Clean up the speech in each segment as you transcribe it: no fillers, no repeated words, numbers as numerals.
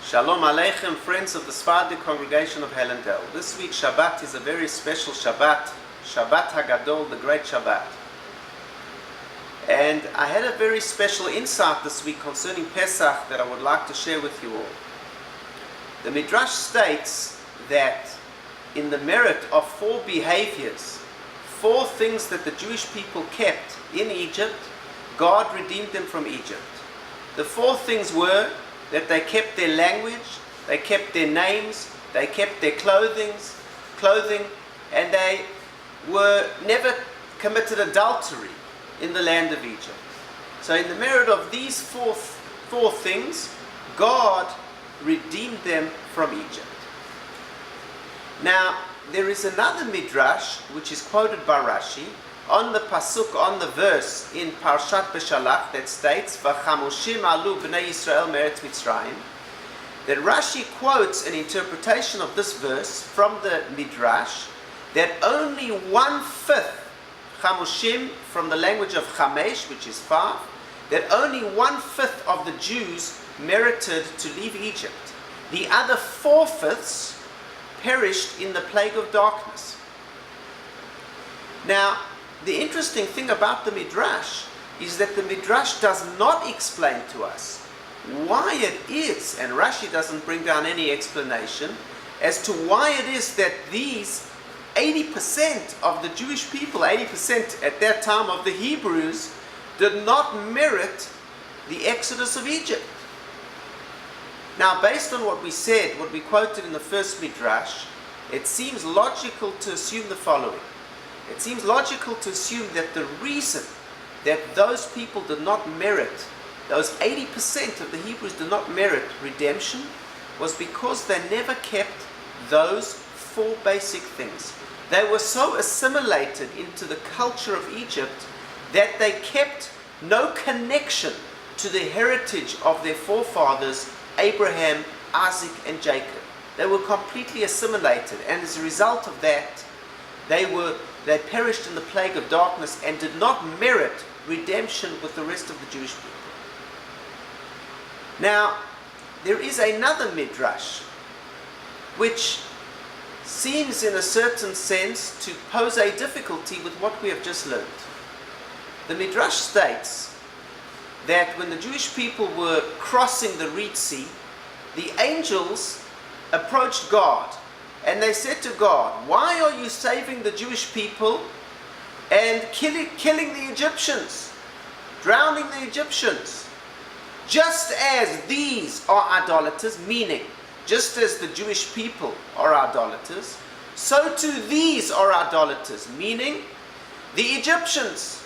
Shalom Aleichem, friends of the Sephardic congregation of Hellendale. This week Shabbat is a very special Shabbat, Shabbat Ha'Gadol, the great Shabbat. And I had a very special insight this week concerning Pesach that I would like to share with you all. The Midrash states that in the merit of 4 behaviors, 4 things that the Jewish people kept in Egypt, God redeemed them from Egypt. The 4 things were that they kept their language, they kept their names, they kept their clothing, and they were never committed adultery in the land of Egypt. So in the merit of these four things, God redeemed them from Egypt. Now, there is another midrash which is quoted by Rashi on the pasuk, on the verse in Parshat Beshalach that states "V'chamushim alu bnei Yisrael meretz Mitzrayim." That Rashi quotes an interpretation of this verse from the midrash that only 1/5 chamushim, from the language of chamesh, which is 5, that only 1/5 of the Jews merited to leave Egypt. The other 4/5 perished in the plague of darkness. Now, the interesting thing about the Midrash is that the Midrash does not explain to us why it is, and Rashi doesn't bring down any explanation as to why it is that these 80% of the Jewish people, 80% at that time of the Hebrews, did not merit the exodus of Egypt. Now, based on what we said, what we quoted in the first Midrash, it seems logical to assume the following. It seems logical to assume that the reason that those people did not merit, those 80% of the Hebrews did not merit redemption, was because they never kept those 4 basic things. They were so assimilated into the culture of Egypt that they kept no connection to the heritage of their forefathers, Abraham, Isaac, and Jacob. They were completely assimilated, and as a result of that, they perished in the plague of darkness and did not merit redemption with the rest of the Jewish people. Now, there is another midrash which seems in a certain sense to pose a difficulty with what we have just learned. The midrash states that when the Jewish people were crossing the Red Sea, the angels approached God and they said to God, "Why are you saving the Jewish people and killing the Egyptians, drowning the Egyptians? Just as these are idolaters," meaning just as the Jewish people are idolaters, so too these are idolaters, meaning the Egyptians.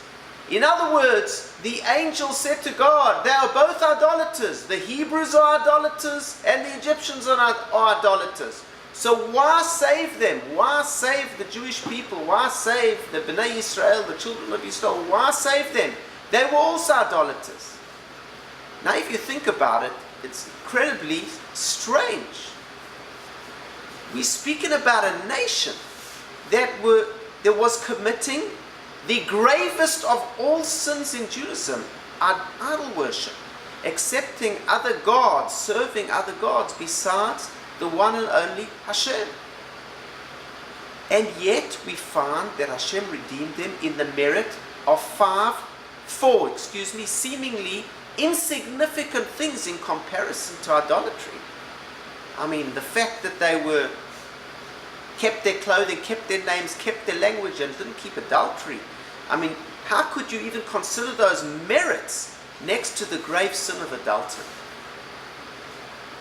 In other words, the angel said to God, they are both idolaters. The Hebrews are idolaters and the Egyptians are idolaters. So why save them? Why save the Jewish people? Why save the Bnei Yisrael, the children of Israel? Why save them? They were also idolaters. Now if you think about it, it's incredibly strange. We're speaking about a nation that was committing the gravest of all sins in Judaism, idol worship, accepting other gods, serving other gods besides the one and only Hashem. And yet we find that Hashem redeemed them in the merit of 4 seemingly insignificant things in comparison to idolatry. I mean, the fact that they kept their clothing, kept their names, kept their language, and didn't keep adultery. I mean, how could you even consider those merits next to the grave sin of adultery?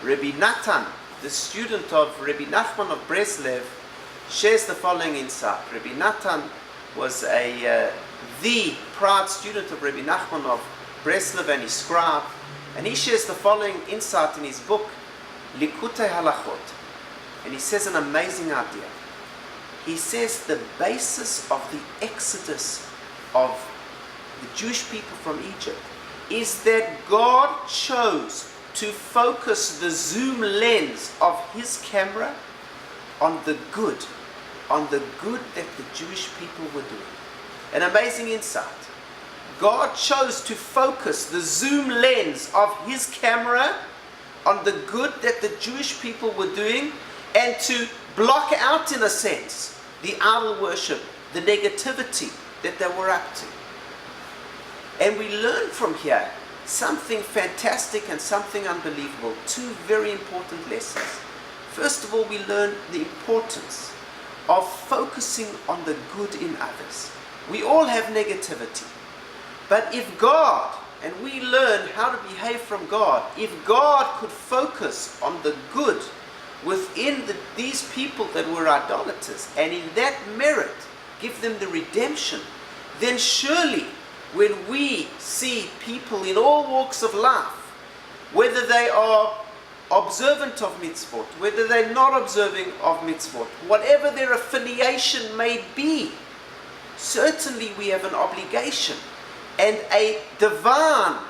Rabbi Natan, the student of Rabbi Nachman of Breslev, shares the following insight. Rabbi Natan was the proud student of Rabbi Nachman of Breslev and his scribe, and he shares the following insight in his book, Likutei Halachot. And he says an amazing idea. He says the basis of the exodus of the Jewish people from Egypt is that God chose to focus the zoom lens of his camera on the good that the Jewish people were doing. An amazing insight. God chose to focus the zoom lens of his camera on the good that the Jewish people were doing and to block out, in a sense, the idol worship, the negativity that they were up to. And we learn from here something fantastic and something unbelievable. Two very important lessons. First of all, we learn the importance of focusing on the good in others. We all have negativity. But if God, and we learn how to behave from God, if God could focus on the good within these people that were idolaters, and in that merit give them the redemption, then surely when we see people in all walks of life, whether they are observant of mitzvot, whether they're not observing of mitzvot, whatever their affiliation may be, certainly we have an obligation and a divine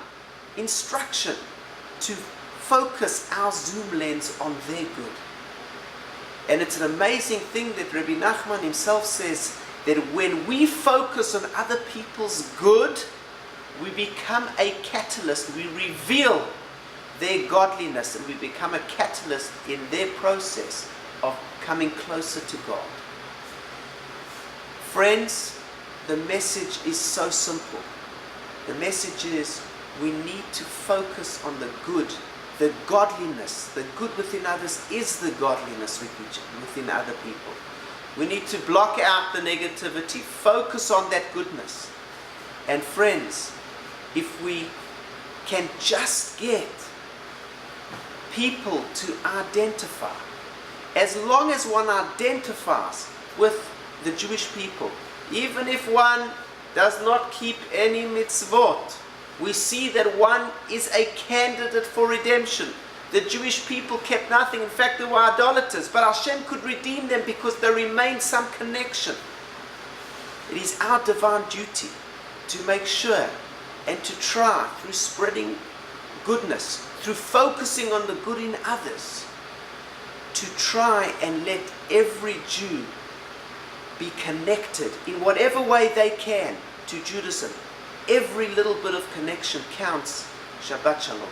instruction to focus our zoom lens on their good. And it's an amazing thing that Rabbi Nachman himself says, that when we focus on other people's good, we become a catalyst. We reveal their godliness and we become a catalyst in their process of coming closer to God. Friends, the message is so simple. The message is we need to focus on the good, the godliness. The good within others is the godliness within other people. We need to block out the negativity, focus on that goodness. And friends, if we can just get people to identify, as long as one identifies with the Jewish people, even if one does not keep any mitzvot, we see that one is a candidate for redemption. The Jewish people kept nothing. In fact, they were idolaters. But Hashem could redeem them because there remained some connection. It is our divine duty to make sure and to try, through spreading goodness, through focusing on the good in others, to try and let every Jew be connected in whatever way they can to Judaism. Every little bit of connection counts. Shabbat Shalom.